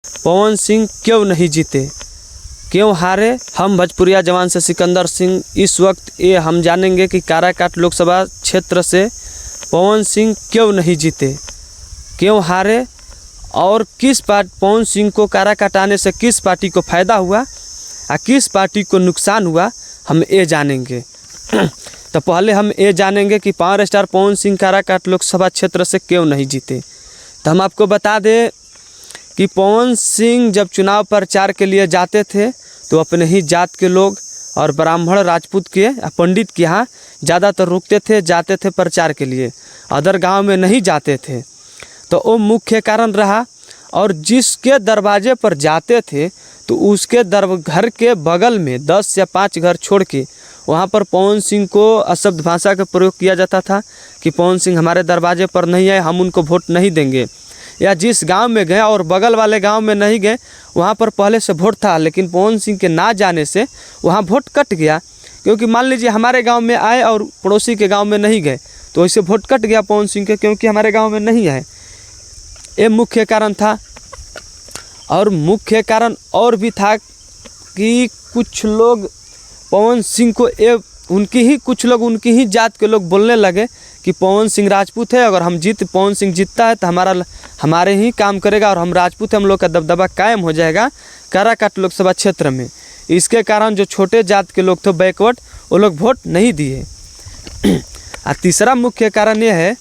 पवन सिंह क्यों नहीं जीते, क्यों हारे। हम भोजपुरिया जवान से सिकंदर सिंह इस वक्त ये हम जानेंगे कि काराकाट लोकसभा क्षेत्र से पवन सिंह क्यों नहीं जीते, क्यों हारे और किस पवन सिंह को काराकाट आने से किस पार्टी को फ़ायदा हुआ और किस पार्टी को नुकसान हुआ, हम ये जानेंगे। तो पहले हम ये जानेंगे कि पावर स्टार पवन सिंह काराकाट लोकसभा क्षेत्र से क्यों नहीं जीते। तो हम आपको बता दें कि पवन सिंह जब चुनाव प्रचार के लिए जाते थे तो अपने ही जात के लोग और ब्राह्मण राजपूत के पंडित के यहाँ ज़्यादातर रुकते थे, जाते थे प्रचार के लिए, अदर गांव में नहीं जाते थे। तो वो मुख्य कारण रहा। और जिसके दरवाजे पर जाते थे तो उसके घर के बगल में 10 या 5 घर छोड़ के वहाँ पर पवन सिंह को अशब्द भाषा का प्रयोग किया जाता था कि पवन सिंह हमारे दरवाजे पर नहीं आए, हम उनको वोट नहीं देंगे। या जिस गांव में गए और बगल वाले गांव में नहीं गए वहाँ पर पहले से वोट था, लेकिन पवन सिंह के ना जाने से वहाँ वोट कट गया। क्योंकि मान लीजिए हमारे गांव में आए और पड़ोसी के गांव में नहीं गए तो ऐसे वोट कट गया पवन सिंह के, क्योंकि हमारे गांव में नहीं आए। ये मुख्य कारण था। और मुख्य कारण और भी था कि कुछ लोग पवन सिंह को कुछ लोग उनकी ही जात के लोग बोलने लगे कि पवन सिंह राजपूत है, अगर पवन सिंह जीतता है तो हमारे ही काम करेगा और हम राजपूत हैं, हम लोग का दबदबा कायम हो जाएगा काराकाट लोकसभा क्षेत्र में। इसके कारण जो छोटे जात के लोग थे बैकवर्ड, वो लोग वोट नहीं दिए। और तीसरा मुख्य कारण यह है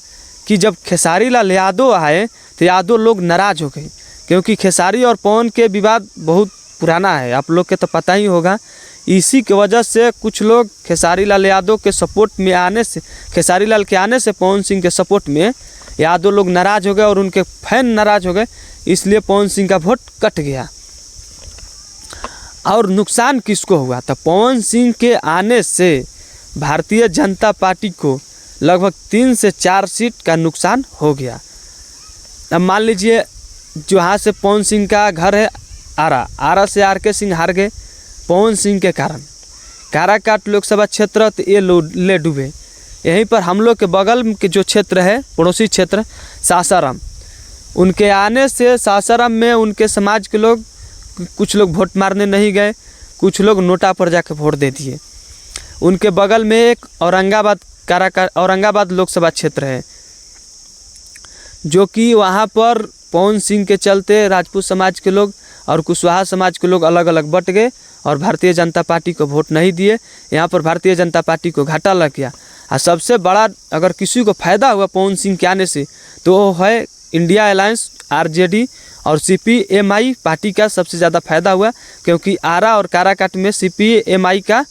कि जब खेसारी लाल यादव आए तो यादव लोग नाराज़ हो गए, क्योंकि खेसारी और पवन के विवाद बहुत पुराना है, आप लोग के तो पता ही होगा। इसी की वजह से कुछ लोग खेसारी लाल यादव के सपोर्ट में आने से, खेसारी लाल के आने से पवन सिंह के सपोर्ट में यादव लोग नाराज़ हो गए और उनके फैन नाराज़ हो गए, इसलिए पवन सिंह का वोट कट गया। और नुकसान किसको हुआ? तो पवन सिंह के आने से भारतीय जनता पार्टी को लगभग 3 से 4 सीट का नुकसान हो गया। अब मान लीजिए जहाँ से पवन सिंह का घर है आरा से RK सिंह हार गए पवन सिंह के कारण। काराकाट लोकसभा क्षेत्र तो ये ले डूबे। यहीं पर हम लोग के बगल के जो क्षेत्र है, पड़ोसी क्षेत्र सासाराम, उनके आने से सासाराम में उनके समाज के लोग, कुछ लोग वोट मारने नहीं गए, कुछ लोग नोटा पर जाकर वोट दे दिए। उनके बगल में एक औरंगाबाद लोकसभा क्षेत्र है, जो कि वहाँ पर पवन सिंह के चलते राजपूत समाज के लोग और कुशवाहा समाज के लोग अलग अलग बट गए और भारतीय जनता पार्टी को वोट नहीं दिए। यहाँ पर भारतीय जनता पार्टी को घाटा लग गया। और सबसे बड़ा अगर किसी को फ़ायदा हुआ पवन सिंह के आने से तो वो है इंडिया अलायंस RJD और CPMI पार्टी का सबसे ज़्यादा फ़ायदा हुआ, क्योंकि आरा और काराकाट में CPMI का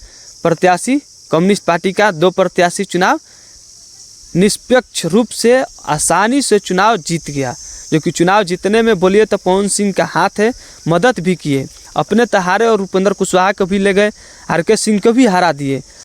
प्रत्याशी, कम्युनिस्ट पार्टी का 2 प्रत्याशी चुनाव निष्पक्ष रूप से आसानी से चुनाव जीत गया। जो कि चुनाव जीतने में बोलिए तो पवन सिंह का हाथ है, मदद भी किए, अपने तो हारे और उपेंद्र कुशवाहा को भी ले गए, RK सिंह को भी हरा दिए।